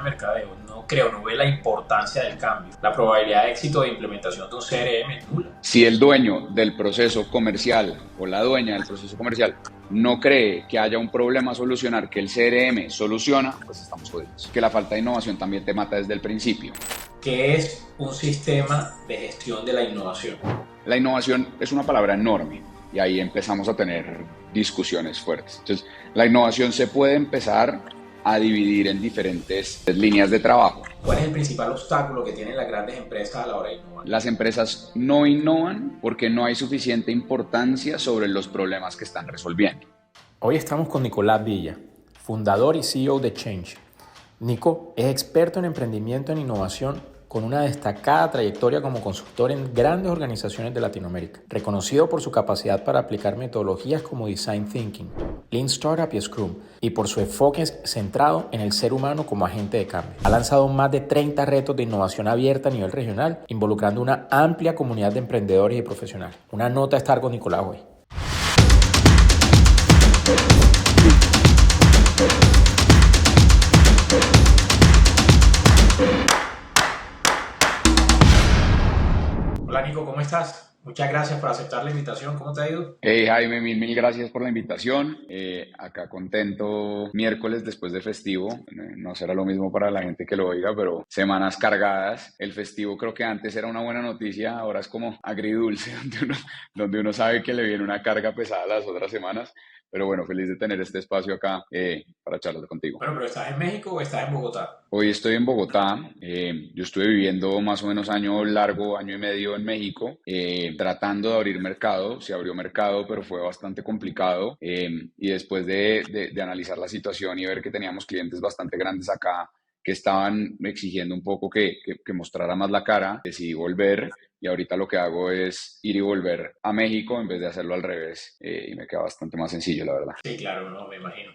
de mercadeo, no ve la importancia del cambio. La probabilidad de éxito de implementación de un CRM es nula. Si el dueño del proceso comercial o la dueña del proceso comercial no cree que haya un problema a solucionar que el CRM soluciona, pues estamos jodidos. Que la falta de innovación también te mata desde el principio. ¿Qué es un sistema de gestión de la innovación? La innovación es una palabra enorme y ahí empezamos a tener discusiones fuertes. Entonces, la innovación se puede empezar a dividir en diferentes líneas de trabajo. ¿Cuál es el principal obstáculo que tienen las grandes empresas a la hora de innovar? Las empresas no innovan porque no hay suficiente importancia sobre los problemas que están resolviendo. Hoy estamos con Nicolás Villa, fundador y CEO de Change. Nico es experto en emprendimiento en innovación con una destacada trayectoria como consultor en grandes organizaciones de Latinoamérica, reconocido por su capacidad para aplicar metodologías como Design Thinking, Lean Startup y Scrum, y por su enfoque centrado en el ser humano como agente de cambio. Ha lanzado más de 30 retos de innovación abierta a nivel regional, involucrando una amplia comunidad de emprendedores y profesionales. Una nota a estar con Nicolás hoy. Hola Nico, ¿cómo estás? Muchas gracias por aceptar la invitación. ¿Cómo te ha ido? Hey Jaime, mil gracias por la invitación. Acá contento miércoles después de festivo. No será lo mismo para la gente que lo oiga, pero semanas cargadas. El festivo creo que antes era una buena noticia, ahora es como agridulce, donde uno sabe que le viene una carga pesada las otras semanas. Pero bueno, feliz de tener este espacio acá para charlar contigo. Bueno, pero ¿estás en México o estás en Bogotá? Hoy estoy en Bogotá. Yo estuve viviendo más o menos año largo, año y medio en México, tratando de abrir mercado. Se abrió mercado, pero fue bastante complicado. Y después de analizar la situación y ver que teníamos clientes bastante grandes acá que estaban exigiendo un poco que mostrara más la cara, decidí volver. Y ahorita lo que hago es ir y volver a México en vez de hacerlo al revés. Y me queda bastante más sencillo, la verdad. Sí, claro, no, me imagino.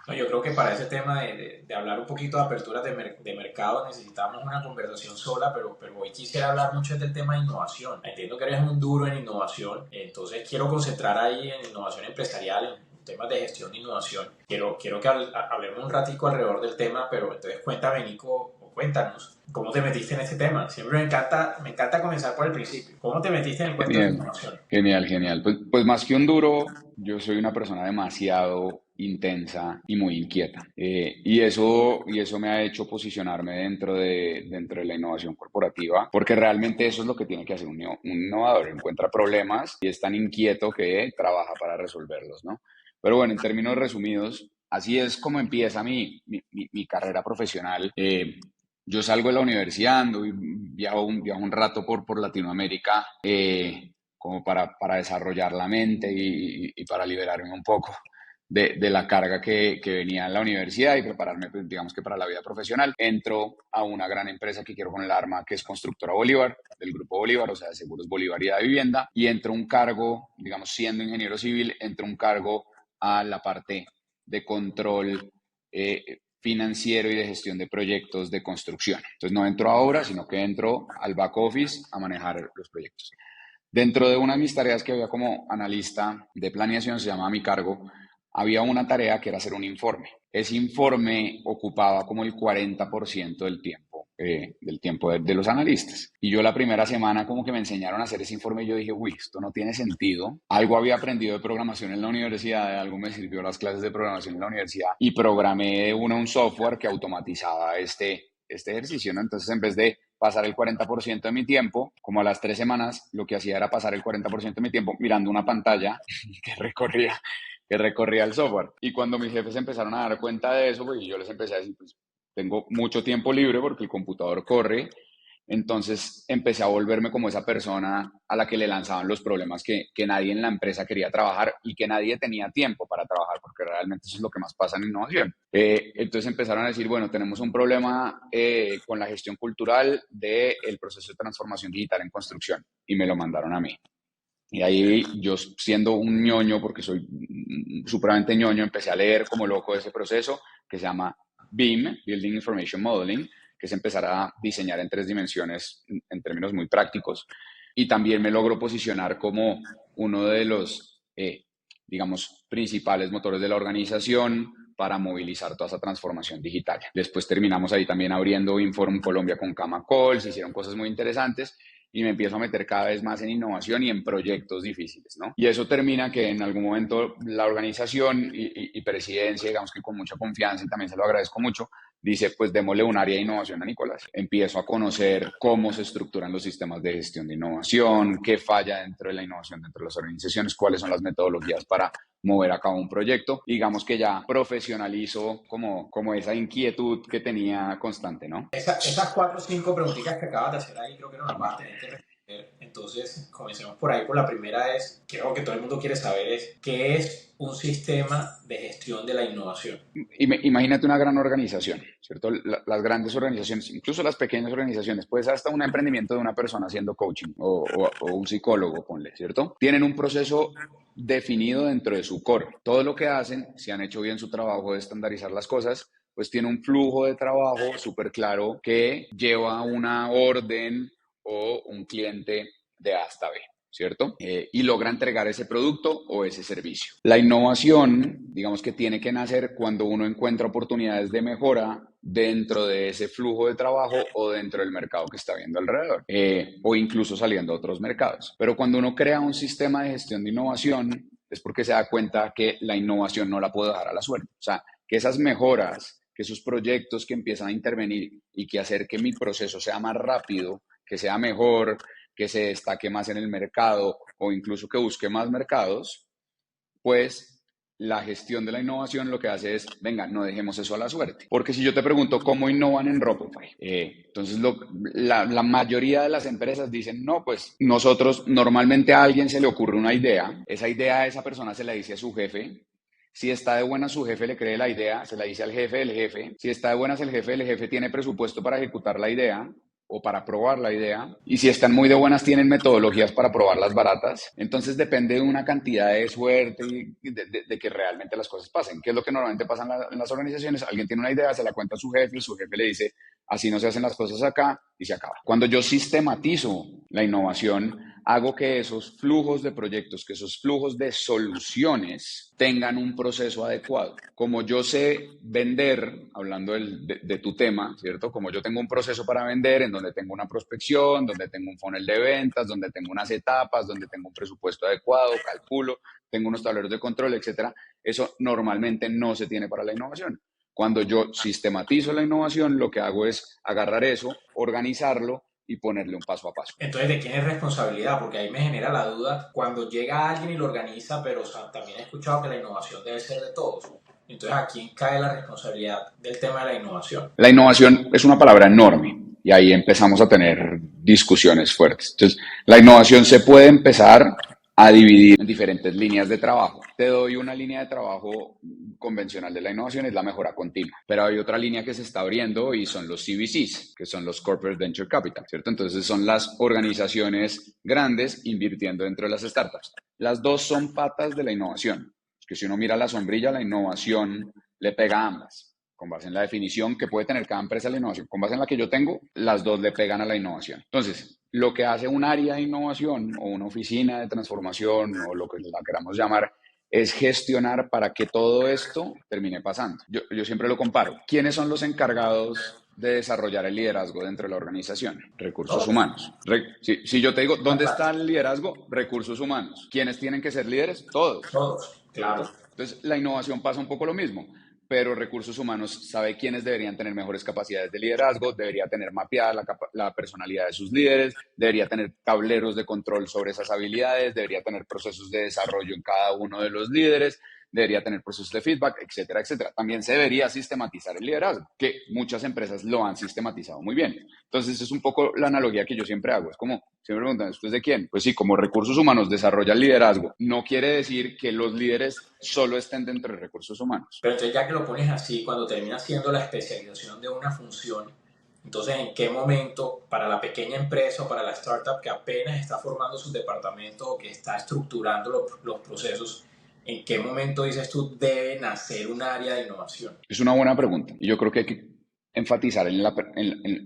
No, yo creo que para ese tema de hablar un poquito de aperturas de mercado necesitamos una conversación sola, pero hoy quisiera hablar mucho del tema de innovación. Entiendo que eres un duro en innovación, entonces quiero concentrar ahí en innovación empresarial, en temas de gestión de innovación. Quiero que hablemos un ratico alrededor del tema, pero entonces cuéntame, Nico, o cuéntanos, ¿cómo te metiste en este tema? Siempre me encanta comenzar por el principio. ¿Cómo te metiste en el cuento de innovación? Genial. Pues más que un duro, yo soy una persona demasiado intensa y muy inquieta. Y eso me ha hecho posicionarme dentro de la innovación corporativa, porque realmente eso es lo que tiene que hacer un innovador. Encuentra problemas y es tan inquieto que trabaja para resolverlos, ¿no? Pero bueno, en términos resumidos, así es como empieza mi carrera profesional. Yo salgo de la universidad, ando y viajo un rato por Latinoamérica, como para desarrollar la mente y para liberarme un poco de la carga que venía en la universidad y prepararme, pues, digamos que para la vida profesional. Entro a una gran empresa que quiero con el arma, que es Constructora Bolívar, del Grupo Bolívar, o sea, de Seguros Bolívar y de Vivienda, y entro un cargo, digamos, siendo ingeniero civil, entro un cargo a la parte de control financiero y de gestión de proyectos de construcción. Entonces no entro a obra, sino que entro al back office a manejar los proyectos. Dentro de una de mis tareas que había como analista de planeación, se llama mi cargo, había una tarea que era hacer un informe. Ese informe ocupaba como el 40% del tiempo de los analistas. Y yo la primera semana como que me enseñaron a hacer ese informe y yo dije, uy, esto no tiene sentido. Algo había aprendido de programación en la universidad, algo me sirvió las clases de programación en la universidad y programé un software que automatizaba este ejercicio, ¿no? Entonces, en vez de pasar el 40% de mi tiempo, como a las 3 semanas, lo que hacía era pasar el 40% de mi tiempo mirando una pantalla que recorría el software. Y cuando mis jefes empezaron a dar cuenta de eso, pues yo les empecé a decir, pues tengo mucho tiempo libre porque el computador corre. Entonces empecé a volverme como esa persona a la que le lanzaban los problemas que nadie en la empresa quería trabajar y que nadie tenía tiempo para trabajar, porque realmente eso es lo que más pasa en innovación. Entonces empezaron a decir, bueno, tenemos un problema con la gestión cultural del proceso de transformación digital en construcción, y me lo mandaron a mí. Y ahí yo, siendo un ñoño, porque soy supremamente ñoño, empecé a leer como loco ese proceso que se llama BIM, Building Information Modeling, que es empezar a diseñar en 3 dimensiones en términos muy prácticos. Y también me logro posicionar como uno de los, digamos, principales motores de la organización, para movilizar toda esa transformación digital. Después terminamos ahí también abriendo Inform Colombia con Camacol, se hicieron cosas muy interesantes y me empiezo a meter cada vez más en innovación y en proyectos difíciles, ¿no? Y eso termina que en algún momento la organización y presidencia, digamos que con mucha confianza, y también se lo agradezco mucho, dice, pues démosle un área de innovación a Nicolás. Empiezo a conocer cómo se estructuran los sistemas de gestión de innovación, qué falla dentro de la innovación dentro de las organizaciones, cuáles son las metodologías para mover a cabo un proyecto. Digamos que ya profesionalizo como esa inquietud que tenía constante, ¿no? Esas 4 o 5 preguntitas que acabas de hacer ahí creo que no las vas a tener que responder. Entonces, comencemos por ahí. Por la primera es, creo que todo el mundo quiere saber es, ¿qué es un sistema de gestión de la innovación? Imagínate una gran organización, ¿cierto? Las grandes organizaciones, incluso las pequeñas organizaciones, pues hasta un emprendimiento de una persona haciendo coaching o un psicólogo, ponle, ¿cierto? Tienen un proceso definido dentro de su core. Todo lo que hacen, si han hecho bien su trabajo de estandarizar las cosas, pues tiene un flujo de trabajo súper claro que lleva una orden o un cliente de A hasta B, ¿cierto? Y logra entregar ese producto o ese servicio. La innovación, digamos que tiene que nacer cuando uno encuentra oportunidades de mejora dentro de ese flujo de trabajo o dentro del mercado que está viendo alrededor, o incluso saliendo a otros mercados. Pero cuando uno crea un sistema de gestión de innovación, es porque se da cuenta que la innovación no la puede dejar a la suerte. O sea, que esas mejoras, que esos proyectos que empiezan a intervenir y que hacer que mi proceso sea más rápido, que sea mejor, que se destaque más en el mercado o incluso que busque más mercados, pues la gestión de la innovación lo que hace es, venga, no dejemos eso a la suerte. Porque si yo te pregunto cómo innovan en Shopify, entonces la mayoría de las empresas dicen, no, pues nosotros normalmente a alguien se le ocurre una idea, esa idea a esa persona se la dice a su jefe. Si está de buenas, su jefe le cree la idea, se la dice al jefe del jefe. Si está de buenas, el jefe tiene presupuesto para ejecutar la idea o para probar la idea. Y si están muy de buenas, tienen metodologías para probarlas baratas. Entonces depende de una cantidad de suerte y de que realmente las cosas pasen. ¿Qué es lo que normalmente pasa en las organizaciones? Alguien tiene una idea, se la cuenta a su jefe y su jefe le dice, así no se hacen las cosas acá, y se acaba. Cuando yo sistematizo la innovación, hago que esos flujos de proyectos, que esos flujos de soluciones tengan un proceso adecuado. Como yo sé vender, hablando de tu tema, ¿cierto? Como yo tengo un proceso para vender en donde tengo una prospección, donde tengo un funnel de ventas, donde tengo unas etapas, donde tengo un presupuesto adecuado, calculo, tengo unos tableros de control, etcétera. Eso normalmente no se tiene para la innovación. Cuando yo sistematizo la innovación, lo que hago es agarrar eso, organizarlo y ponerle un paso a paso. Entonces, ¿de quién es responsabilidad? Porque ahí me genera la duda cuando llega alguien y lo organiza, pero o sea, también he escuchado que la innovación debe ser de todos. Entonces, ¿a quién cae la responsabilidad del tema de la innovación? La innovación es una palabra enorme y ahí empezamos a tener discusiones fuertes. Entonces, la innovación se puede empezar a dividir en diferentes líneas de trabajo. Te doy una línea de trabajo convencional de la innovación, es la mejora continua, pero hay otra línea que se está abriendo y son los CVCs, que son los Corporate Venture Capital, ¿cierto? Entonces son las organizaciones grandes invirtiendo dentro de las startups. Las dos son patas de la innovación, que si uno mira la sombrilla, la innovación le pega a ambas. Con base en la definición que puede tener cada empresa de la innovación, con base en la que yo tengo, las dos le pegan a la innovación. Entonces, lo que hace un área de innovación o una oficina de transformación o lo que la queramos llamar, es gestionar para que todo esto termine pasando. Yo siempre lo comparo. ¿Quiénes son los encargados de desarrollar el liderazgo dentro de la organización? Recursos humanos. Si yo te digo, ¿dónde está el liderazgo? Recursos humanos. ¿Quiénes tienen que ser líderes? Todos. Todos, claro. Entonces, la innovación pasa un poco lo mismo, pero recursos humanos sabe quiénes deberían tener mejores capacidades de liderazgo, debería tener mapeada la personalidad de sus líderes, debería tener tableros de control sobre esas habilidades, debería tener procesos de desarrollo en cada uno de los líderes, debería tener procesos de feedback, etcétera, etcétera. También se debería sistematizar el liderazgo, que muchas empresas lo han sistematizado muy bien. Entonces, es un poco la analogía que yo siempre hago. Es como, siempre me preguntan, ¿después de quién? Pues sí, como recursos humanos desarrolla el liderazgo. No quiere decir que los líderes solo estén dentro de recursos humanos. Pero entonces, ya que lo pones así, cuando termina siendo la especialización de una función, entonces, ¿en qué momento para la pequeña empresa o para la startup que apenas está formando sus departamentos o que está estructurando los procesos, ¿en qué momento dices tú debe nacer un área de innovación? Es una buena pregunta y yo creo que hay que enfatizar en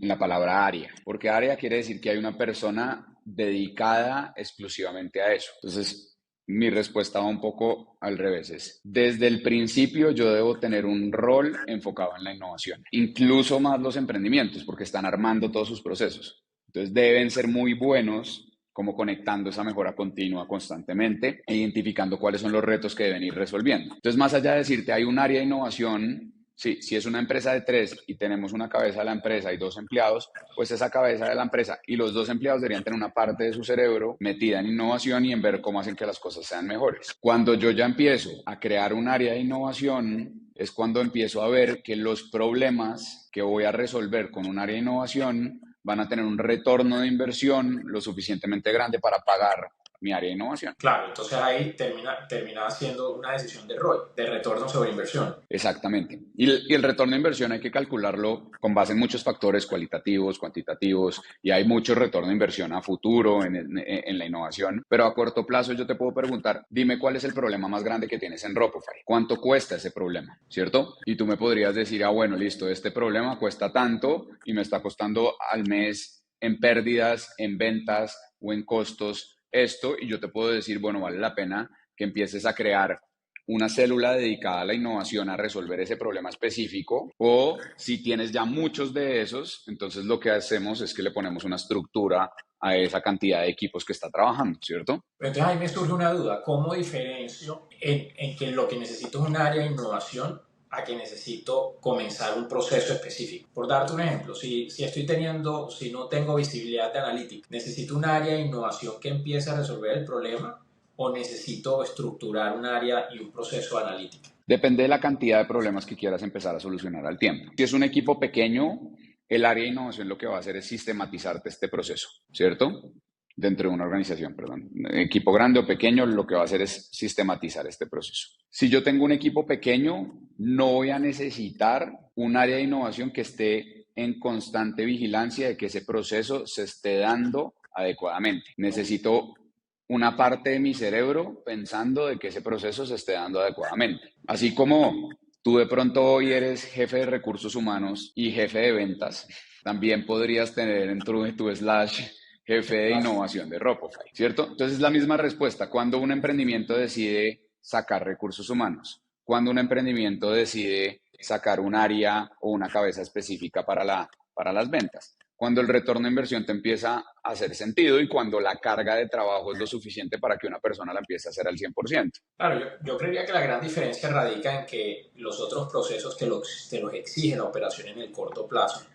la palabra área, porque área quiere decir que hay una persona dedicada exclusivamente a eso. Entonces, mi respuesta va un poco al revés. Desde el principio yo debo tener un rol enfocado en la innovación, incluso más los emprendimientos, porque están armando todos sus procesos. Entonces deben ser muy buenos como conectando esa mejora continua constantemente e identificando cuáles son los retos que deben ir resolviendo. Entonces, más allá de decirte hay un área de innovación, sí, si es una empresa de 3 y tenemos una cabeza de la empresa y 2 empleados, pues esa cabeza de la empresa y los 2 empleados deberían tener una parte de su cerebro metida en innovación y en ver cómo hacen que las cosas sean mejores. Cuando yo ya empiezo a crear un área de innovación, es cuando empiezo a ver que los problemas que voy a resolver con un área de innovación van a tener un retorno de inversión lo suficientemente grande para pagar mi área de innovación. Claro, entonces ahí termina siendo una decisión de ROI, de retorno sobre inversión. Exactamente. Y el retorno de inversión hay que calcularlo con base en muchos factores cualitativos, cuantitativos, y hay mucho retorno de inversión a futuro en la innovación. Pero a corto plazo yo te puedo preguntar, dime cuál es el problema más grande que tienes en Shopify. ¿Cuánto cuesta ese problema? ¿Cierto? Y tú me podrías decir, bueno, listo, este problema cuesta tanto y me está costando al mes en pérdidas, en ventas o en costos esto, y yo te puedo decir, bueno, vale la pena que empieces a crear una célula dedicada a la innovación a resolver ese problema específico, o si tienes ya muchos de esos, entonces lo que hacemos es que le ponemos una estructura a esa cantidad de equipos que está trabajando, ¿cierto? Pero entonces ahí me surge una duda, ¿cómo diferencio en que lo que necesito es un área de innovación a que necesito comenzar un proceso específico? Por darte un ejemplo, si no tengo visibilidad de analítica, ¿necesito un área de innovación que empiece a resolver el problema o necesito estructurar un área y un proceso de analítica? Depende de la cantidad de problemas que quieras empezar a solucionar al tiempo. Si es un equipo pequeño, el área de innovación lo que va a hacer es sistematizarte este proceso, ¿cierto? Dentro de una organización, perdón. Equipo grande o pequeño, lo que va a hacer es sistematizar este proceso. Si yo tengo un equipo pequeño, no voy a necesitar un área de innovación que esté en constante vigilancia de que ese proceso se esté dando adecuadamente. Necesito una parte de mi cerebro pensando de que ese proceso se esté dando adecuadamente. Así como tú de pronto hoy eres jefe de recursos humanos y jefe de ventas, también podrías tener en tu slash jefe de innovación de Shopify, ¿cierto? Entonces la misma respuesta, cuando un emprendimiento decide sacar recursos humanos, cuando un emprendimiento decide sacar un área o una cabeza específica para las ventas, cuando el retorno de inversión te empieza a hacer sentido y cuando la carga de trabajo es lo suficiente para que una persona la empiece a hacer al 100%. Claro, yo creería que la gran diferencia radica en que los otros procesos te los exige la operación en el corto plazo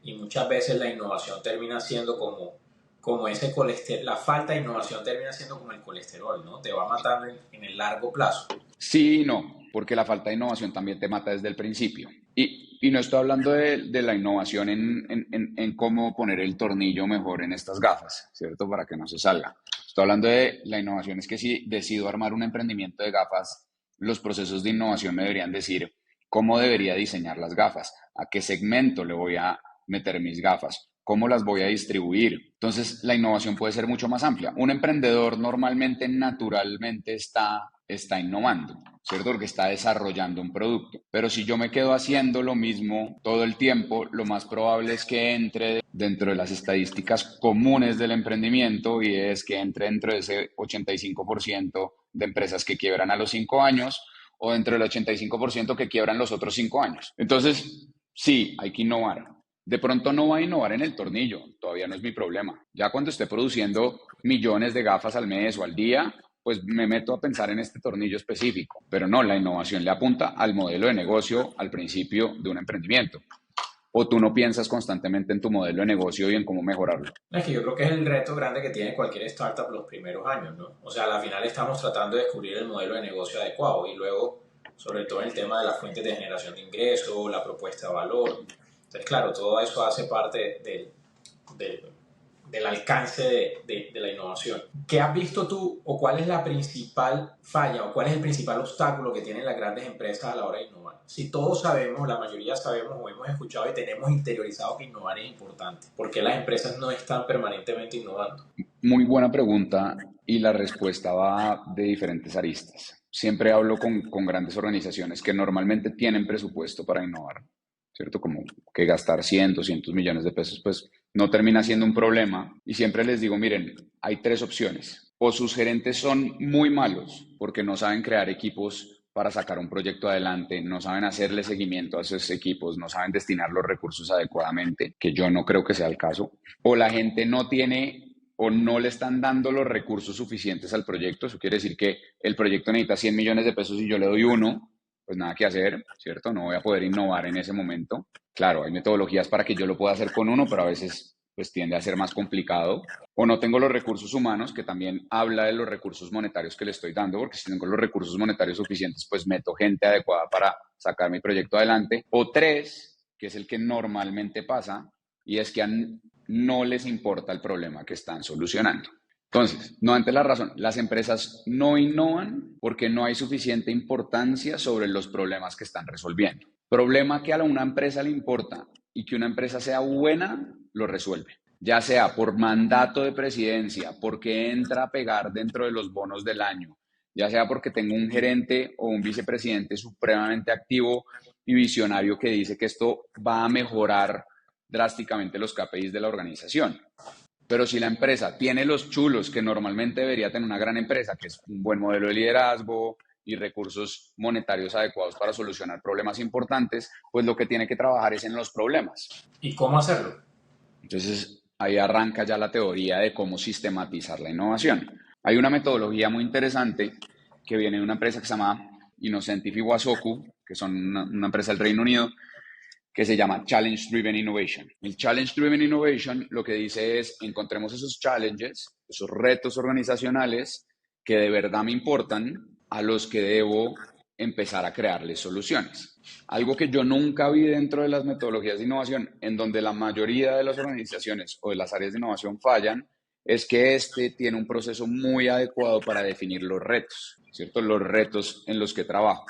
y muchas veces la innovación termina siendo como ese colesterol, la falta de innovación termina siendo como el colesterol, ¿no? Te va matando en el largo plazo. Sí y no, porque la falta de innovación también te mata desde el principio. Y no estoy hablando de la innovación en cómo poner el tornillo mejor en estas gafas, ¿cierto? Para que no se salga. Estoy hablando de la innovación, es que si decido armar un emprendimiento de gafas, los procesos de innovación me deberían decir cómo debería diseñar las gafas, a qué segmento le voy a meter mis gafas, cómo las voy a distribuir. Entonces, la innovación puede ser mucho más amplia. Un emprendedor normalmente, naturalmente, está innovando, ¿cierto? Porque está desarrollando un producto. Pero si yo me quedo haciendo lo mismo todo el tiempo, lo más probable es que entre dentro de las estadísticas comunes del emprendimiento y es que entre dentro de ese 85% de empresas que quiebran a los 5 años o dentro del 85% que quiebran los otros 5 años. Entonces, sí, hay que innovar. De pronto no va a innovar en el tornillo, todavía no es mi problema. Ya cuando esté produciendo millones de gafas al mes o al día, pues me meto a pensar en este tornillo específico. Pero no, la innovación le apunta al modelo de negocio al principio de un emprendimiento. ¿O tú no piensas constantemente en tu modelo de negocio y en cómo mejorarlo? Es que yo creo que es el reto grande que tiene cualquier startup los primeros años, ¿no? O sea, al final estamos tratando de descubrir el modelo de negocio adecuado y luego, sobre todo en el tema de las fuentes de generación de ingresos, la propuesta de valor. Entonces, claro, todo eso hace parte del alcance de la innovación. ¿Qué has visto tú o cuál es la principal falla o cuál es el principal obstáculo que tienen las grandes empresas a la hora de innovar? Si todos sabemos, la mayoría sabemos o hemos escuchado y tenemos interiorizado que innovar es importante, ¿por qué las empresas no están permanentemente innovando? Muy buena pregunta y la respuesta va de diferentes aristas. Siempre hablo con grandes organizaciones que normalmente tienen presupuesto para innovar, ¿cierto? Como que gastar cientos millones de pesos, pues no termina siendo un problema. Y siempre les digo, miren, hay 3 opciones. o sus gerentes son muy malos porque no saben crear equipos para sacar un proyecto adelante, no saben hacerle seguimiento a esos equipos, no saben destinar los recursos adecuadamente, que yo no creo que sea el caso, o la gente no tiene o no le están dando los recursos suficientes al proyecto. Eso quiere decir que el proyecto necesita 100 millones de pesos y yo le doy uno, pues nada que hacer, ¿cierto? No voy a poder innovar en ese momento. Claro, hay metodologías para que yo lo pueda hacer con uno, pero a veces pues tiende a ser más complicado. O no tengo los recursos humanos, que también habla de los recursos monetarios que le estoy dando, porque si tengo los recursos monetarios suficientes, pues meto gente adecuada para sacar mi proyecto adelante. O tres, que es el que normalmente pasa, y es que no les importa el problema que están solucionando. Entonces, nuevamente la razón, las empresas no innovan porque no hay suficiente importancia sobre los problemas que están resolviendo. Problema que a una empresa le importa y que una empresa sea buena, lo resuelve. Ya sea por mandato de presidencia, porque entra a pegar dentro de los bonos del año, ya sea porque tengo un gerente o un vicepresidente supremamente activo y visionario que dice que esto va a mejorar drásticamente los KPIs de la organización. Pero si la empresa tiene los chulos que normalmente debería tener una gran empresa, que es un buen modelo de liderazgo y recursos monetarios adecuados para solucionar problemas importantes, pues lo que tiene que trabajar es en los problemas. ¿Y cómo hacerlo? Entonces, ahí arranca ya la teoría de cómo sistematizar la innovación. Hay una metodología muy interesante que viene de una empresa que se llama Innocent y Wasoku, que son una empresa del Reino Unido, que se llama Challenge Driven Innovation. El Challenge Driven Innovation lo que dice es, encontremos esos challenges, esos retos organizacionales que de verdad me importan, a los que debo empezar a crearles soluciones. Algo que yo nunca vi dentro de las metodologías de innovación, en donde la mayoría de las organizaciones o de las áreas de innovación fallan, es que este tiene un proceso muy adecuado para definir los retos, ¿cierto? Los retos en los que trabajo.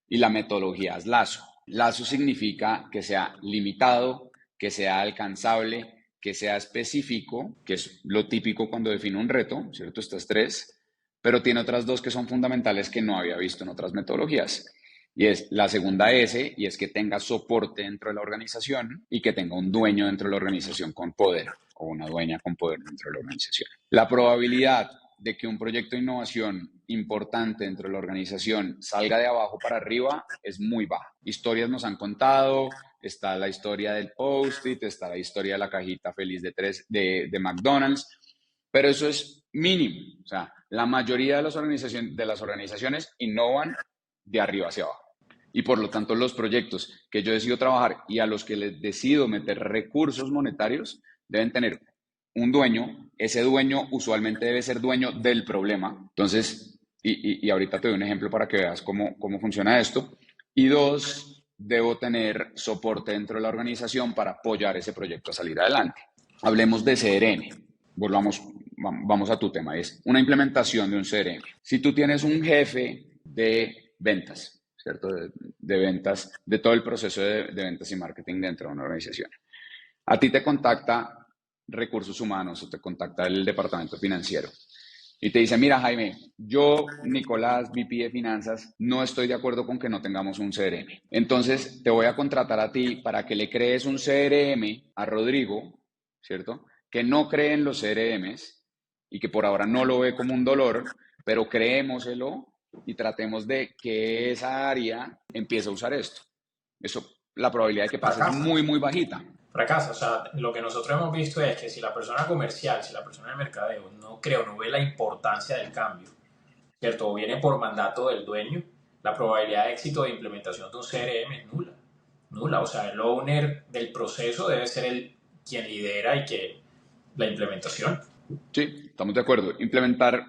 Y la metodología es LAZO. LAZO significa que sea limitado, que sea alcanzable, que sea específico, que es lo típico cuando defino un reto, ¿cierto? Estas tres, pero tiene otras dos que son fundamentales que no había visto en otras metodologías. Y es la segunda S, y es que tenga soporte dentro de la organización y que tenga un dueño dentro de la organización con poder, o una dueña con poder dentro de la organización. La probabilidad de que un proyecto de innovación importante dentro de la organización salga de abajo para arriba es muy baja. Historias nos han contado, está la historia del Post-it, está la historia de la cajita feliz de McDonald's, pero eso es mínimo. O sea, la mayoría de las organizaciones innovan de arriba hacia abajo. Y por lo tanto, los proyectos que yo decido trabajar y a los que les decido meter recursos monetarios deben tener un dueño. Ese dueño usualmente debe ser dueño del problema. Entonces, y ahorita te doy un ejemplo para que veas cómo funciona esto. Y dos, debo tener soporte dentro de la organización para apoyar ese proyecto a salir adelante. Hablemos de CRM. Vamos a tu tema, es una implementación de un CRM. Si tú tienes un jefe de ventas, ¿cierto? De ventas, de todo el proceso de ventas y marketing dentro de una organización. A ti te contacta recursos humanos o te contacta el departamento financiero y te dice, mira Jaime, yo, Nicolás, VP de finanzas, no estoy de acuerdo con que no tengamos un CRM. Entonces te voy a contratar a ti para que le crees un CRM a Rodrigo, ¿cierto? Que no cree en los CRMs y que por ahora no lo ve como un dolor, pero creémoselo y tratemos de que esa área empiece a usar esto. Eso, la probabilidad de que pase es muy, muy bajita. Fracasa. O sea, lo que nosotros hemos visto es que si la persona comercial, si la persona de mercadeo no ve la importancia del cambio, ¿cierto? O viene por mandato del dueño, la probabilidad de éxito de implementación de un CRM es nula. Nula. O sea, el owner del proceso debe ser quien lidera y que la implementación. Sí, estamos de acuerdo. Implementar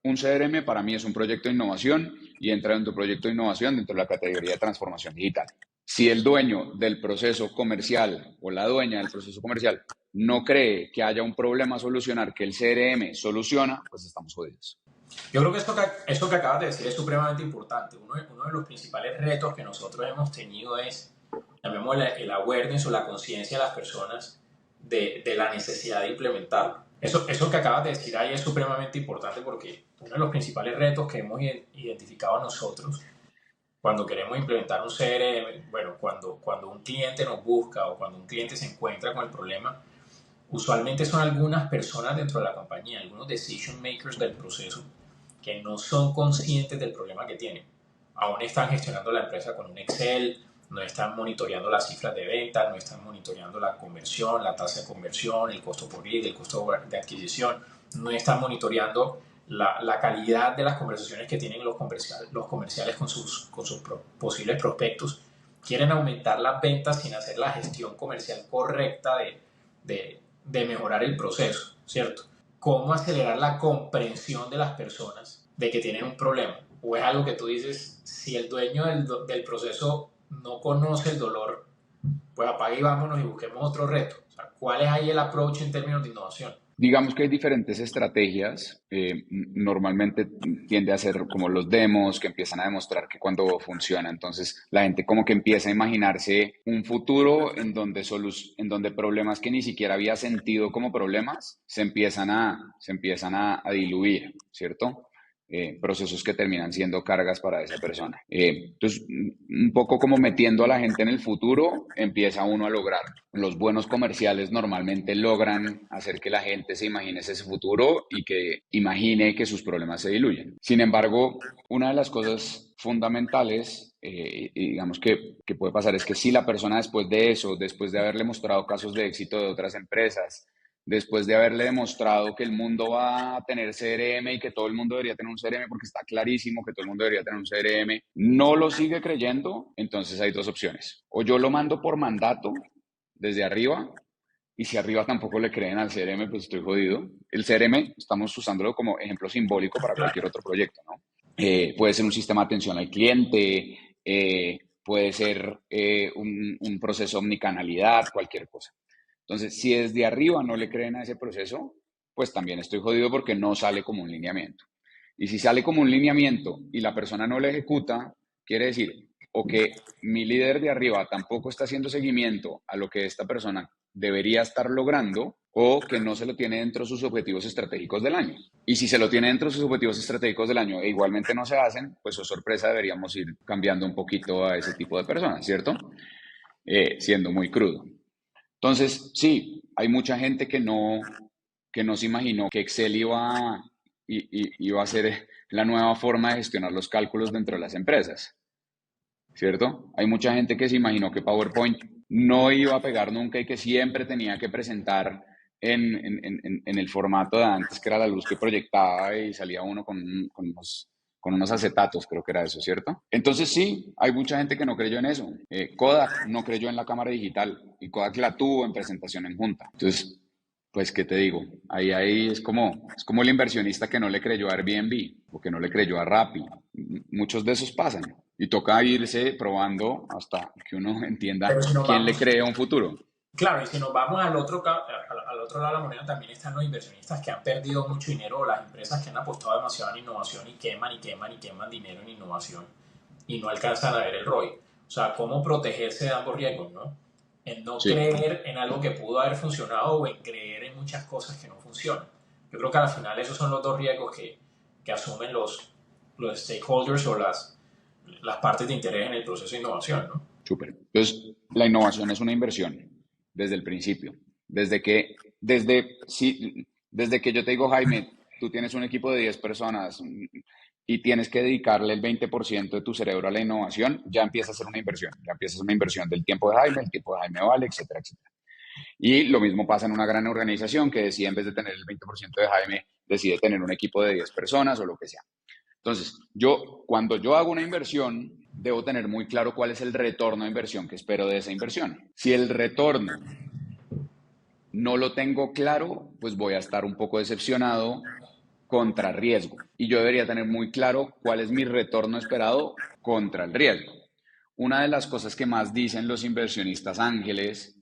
un CRM para mí es un proyecto de innovación y entra dentro del proyecto de innovación dentro de la categoría de transformación digital. Si el dueño del proceso comercial o la dueña del proceso comercial no cree que haya un problema a solucionar que el CRM soluciona, pues estamos jodidos. Yo creo que esto que acabas de decir es supremamente importante. Uno de los principales retos que nosotros hemos tenido es, llamémosle, el awareness o la conciencia de las personas de la necesidad de implementarlo. Eso que acabas de decir ahí es supremamente importante porque uno de los principales retos que hemos identificado nosotros cuando queremos implementar un CRM, bueno, cuando un cliente nos busca o cuando un cliente se encuentra con el problema, usualmente son algunas personas dentro de la compañía, algunos decision makers del proceso, que no son conscientes del problema que tienen. Aún están gestionando la empresa con un Excel, no están monitoreando las cifras de venta, no están monitoreando la conversión, la tasa de conversión, el costo por lead, el costo de adquisición, no están monitoreando la calidad de las conversaciones que tienen los comerciales con sus posibles prospectos. Quieren aumentar las ventas sin hacer la gestión comercial correcta de mejorar el proceso, ¿cierto? ¿Cómo acelerar la comprensión de las personas de que tienen un problema? O es algo que tú dices, si el dueño del proceso no conoce el dolor, pues apague y vámonos y busquemos otro reto. O sea, ¿cuál es ahí el approach en términos de innovación? Digamos que hay diferentes estrategias. Normalmente tiende a ser como los demos que empiezan a demostrar que cuando funciona, entonces la gente como que empieza a imaginarse un futuro en donde problemas que ni siquiera había sentido como problemas se empiezan a diluir, ¿cierto? Procesos que terminan siendo cargas para esa persona. Entonces, un poco como metiendo a la gente en el futuro, empieza uno a lograr. Los buenos comerciales normalmente logran hacer que la gente se imagine ese futuro y que imagine que sus problemas se diluyen. Sin embargo, una de las cosas fundamentales, digamos que puede pasar es que si la persona después de eso, después de haberle mostrado casos de éxito de otras empresas, después de haberle demostrado que el mundo va a tener CRM y que todo el mundo debería tener un CRM porque está clarísimo que todo el mundo debería tener un CRM, no lo sigue creyendo, entonces hay dos opciones. O yo lo mando por mandato desde arriba, y si arriba tampoco le creen al CRM, pues estoy jodido. El CRM estamos usándolo como ejemplo simbólico para cualquier otro proyecto, ¿no? Puede ser un sistema de atención al cliente, puede ser un proceso omnicanalidad, cualquier cosa. Entonces, si desde arriba no le creen a ese proceso, pues también estoy jodido porque no sale como un lineamiento. Y si sale como un lineamiento y la persona no lo ejecuta, quiere decir o que mi líder de arriba tampoco está haciendo seguimiento a lo que esta persona debería estar logrando o que no se lo tiene dentro de sus objetivos estratégicos del año. Y si se lo tiene dentro de sus objetivos estratégicos del año e igualmente no se hacen, pues, oh sorpresa, deberíamos ir cambiando un poquito a ese tipo de personas, ¿cierto? Siendo muy crudo. Entonces, sí, hay mucha gente que no se imaginó que Excel iba a ser la nueva forma de gestionar los cálculos dentro de las empresas, ¿cierto? Hay mucha gente que se imaginó que PowerPoint no iba a pegar nunca y que siempre tenía que presentar en el formato de antes, que era la luz que proyectaba y salía uno con unos acetatos, creo que era eso, ¿cierto? Entonces sí, hay mucha gente que no creyó en eso. Kodak no creyó en la cámara digital y Kodak la tuvo en presentación en junta. Entonces, pues, ¿qué te digo? Ahí es como el inversionista que no le creyó a Airbnb o que no le creyó a Rappi. Muchos de esos pasan y toca irse probando hasta que uno entienda Pero si nos quién le vamos, cree a un futuro. claro, y si nos vamos al otro lado de la moneda, también están los inversionistas que han perdido mucho dinero, o las empresas que han apostado demasiado en innovación y queman y queman y queman dinero en innovación y no alcanzan a ver el ROI. O sea, cómo protegerse de ambos riesgos, ¿no? En no Sí, creer en algo que pudo haber funcionado o en creer en muchas cosas que no funcionan. Yo creo que al final esos son los dos riesgos que asumen los stakeholders o las partes de interés en el proceso de innovación, ¿no? súper. Entonces, la innovación es una inversión desde el principio. Desde que yo te digo, Jaime, tú tienes un equipo de 10 personas y tienes que dedicarle el 20% de tu cerebro a la innovación, ya empieza a ser una inversión. Ya empieza a ser una inversión del tiempo de Jaime, el tiempo de Jaime vale, etcétera, etcétera. Y lo mismo pasa en una gran organización que decide, en vez de tener el 20% de Jaime, decide tener un equipo de 10 personas o lo que sea. Entonces, cuando yo hago una inversión, debo tener muy claro cuál es el retorno de inversión que espero de esa inversión. Si el retorno no lo tengo claro, pues voy a estar un poco decepcionado contra riesgo. Y yo debería tener muy claro cuál es mi retorno esperado contra el riesgo. Una de las cosas que más dicen los inversionistas ángeles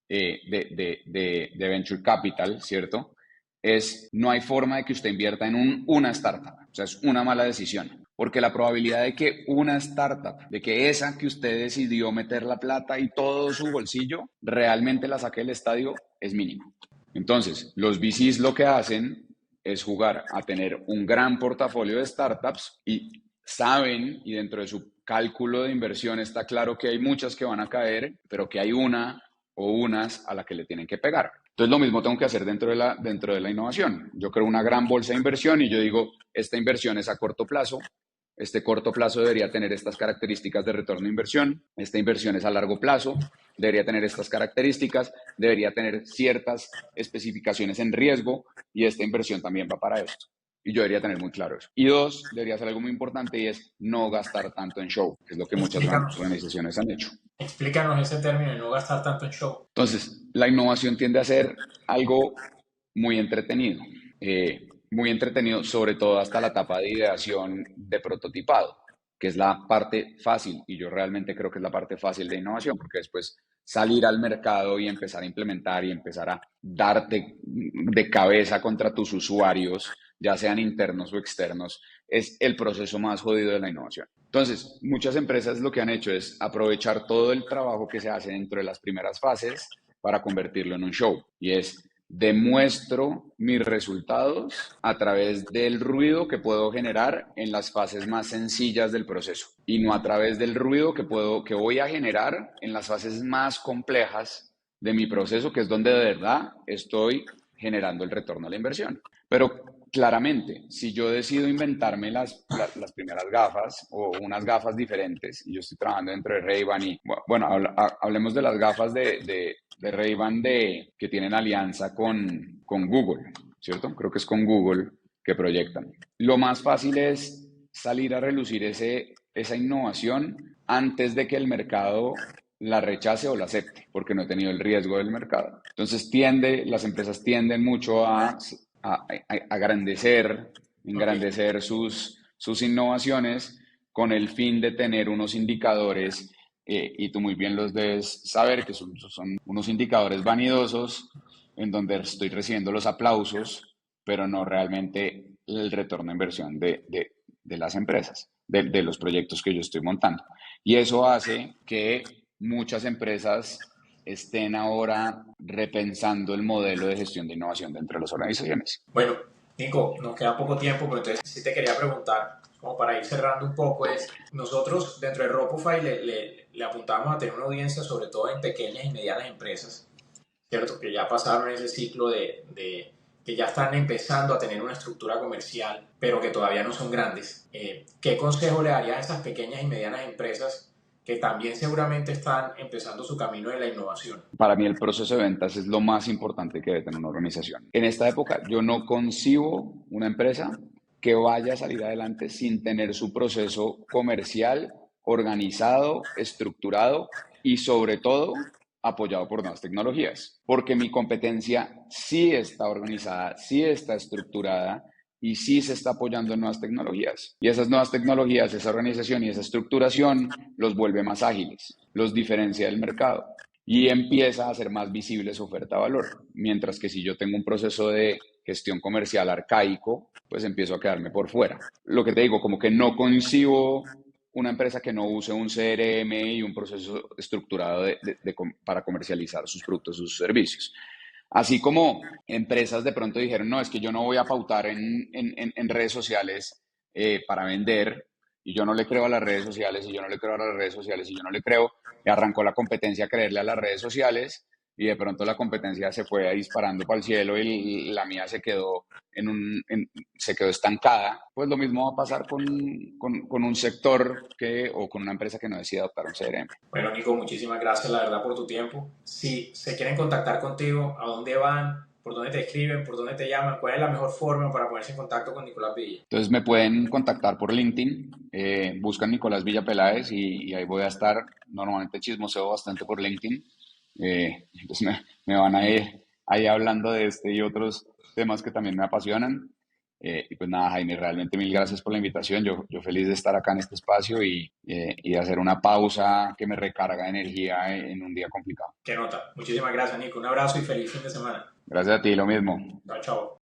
de Venture Capital, ¿cierto? Es, no hay forma de que usted invierta en una startup. O sea, es una mala decisión. Porque la probabilidad de que una startup, de que esa que usted decidió meter la plata y todo su bolsillo, realmente la saque del estadio, es mínima. Entonces, los VCs lo que hacen es jugar a tener un gran portafolio de startups y saben, y dentro de su cálculo de inversión está claro que hay muchas que van a caer, pero que hay una o unas a las que le tienen que pegar. Entonces lo mismo tengo que hacer dentro de la innovación. Yo creo una gran bolsa de inversión y yo digo, esta inversión es a corto plazo, este corto plazo debería tener estas características de retorno de inversión, esta inversión es a largo plazo, debería tener estas características, debería tener ciertas especificaciones en riesgo y esta inversión también va para esto. Y yo debería tener muy claro eso. Y dos, debería ser algo muy importante y es no gastar tanto en show, que es lo que muchas organizaciones han hecho. Explícanos ese término de no gastar tanto en show. Entonces, la innovación tiende a ser algo muy entretenido sobre todo hasta la etapa de ideación de prototipado, que es la parte fácil, y yo realmente creo que es la parte fácil de innovación, porque después salir al mercado y empezar a implementar y empezar a darte de cabeza contra tus usuarios, ya sean internos o externos, es el proceso más jodido de la innovación. Entonces, muchas empresas lo que han hecho es aprovechar todo el trabajo que se hace dentro de las primeras fases para convertirlo en un show, y es demuestro mis resultados a través del ruido que puedo generar en las fases más sencillas del proceso y no a través del ruido que voy a generar en las fases más complejas de mi proceso, que es donde de verdad estoy generando el retorno a la inversión. Pero claramente, si yo decido inventarme las primeras gafas o unas gafas diferentes, y yo estoy trabajando dentro de Ray-Ban y, bueno, hablemos de las gafas de Ray-Ban que tienen alianza con Google, ¿cierto? Creo que es con Google que proyectan. Lo más fácil es salir a relucir esa innovación antes de que el mercado la rechace o la acepte, porque no he tenido el riesgo del mercado. Entonces las empresas tienden mucho a engrandecer sus innovaciones con el fin de tener unos indicadores, y tú muy bien los debes saber, que son unos indicadores vanidosos en donde estoy recibiendo los aplausos, pero no realmente el retorno de inversión de las empresas, de los proyectos que yo estoy montando. Y eso hace que muchas empresas estén ahora repensando el modelo de gestión de innovación dentro de las organizaciones. Bueno, Nico, nos queda poco tiempo, pero entonces sí te quería preguntar, como para ir cerrando un poco, nosotros dentro de Ropify le apuntamos a tener una audiencia sobre todo en pequeñas y medianas empresas, ¿cierto? Que ya pasaron ese ciclo que ya están empezando a tener una estructura comercial, pero que todavía no son grandes. ¿Qué consejo le darías a esas pequeñas y medianas empresas que también seguramente están empezando su camino de la innovación? Para mí el proceso de ventas es lo más importante que debe tener una organización. En esta época yo no concibo una empresa que vaya a salir adelante sin tener su proceso comercial organizado, estructurado y sobre todo apoyado por nuevas tecnologías, porque mi competencia sí está organizada, sí está estructurada y sí se está apoyando en nuevas tecnologías. Y esas nuevas tecnologías, esa organización y esa estructuración los vuelve más ágiles, los diferencia del mercado y empieza a hacer más visible su oferta de valor. Mientras que si yo tengo un proceso de gestión comercial arcaico, pues empiezo a quedarme por fuera. Lo que te digo, como que no concibo una empresa que no use un CRM y un proceso estructurado para comercializar sus productos, sus servicios. Así como empresas de pronto dijeron, no, es que yo no voy a pautar en redes sociales para vender, y yo no le creo a las redes sociales, y yo no le creo a las redes sociales, y yo no le creo, y arrancó la competencia a creerle a las redes sociales, y de pronto la competencia se fue disparando para el cielo y la mía se quedó estancada. Pues lo mismo va a pasar con un sector o con una empresa que no decida adoptar un CRM. Bueno, Nico, muchísimas gracias, la verdad, por tu tiempo. Si se quieren contactar contigo, ¿a dónde van? ¿Por dónde te escriben? ¿Por dónde te llaman? ¿Cuál es la mejor forma para ponerse en contacto con Nicolás Villa? Entonces me pueden contactar por LinkedIn, buscan Nicolás Villa Peláez y ahí voy a estar. Normalmente chismoseo bastante por LinkedIn. Entonces me van a ir ahí hablando de este y otros temas que también me apasionan. Y pues nada, Jaime, realmente mil gracias por la invitación. Yo feliz de estar acá en este espacio y hacer una pausa que me recarga de energía en un día complicado. Qué nota. Muchísimas gracias, Nico. Un abrazo y feliz fin de semana. Gracias a ti, lo mismo. Chao, chao.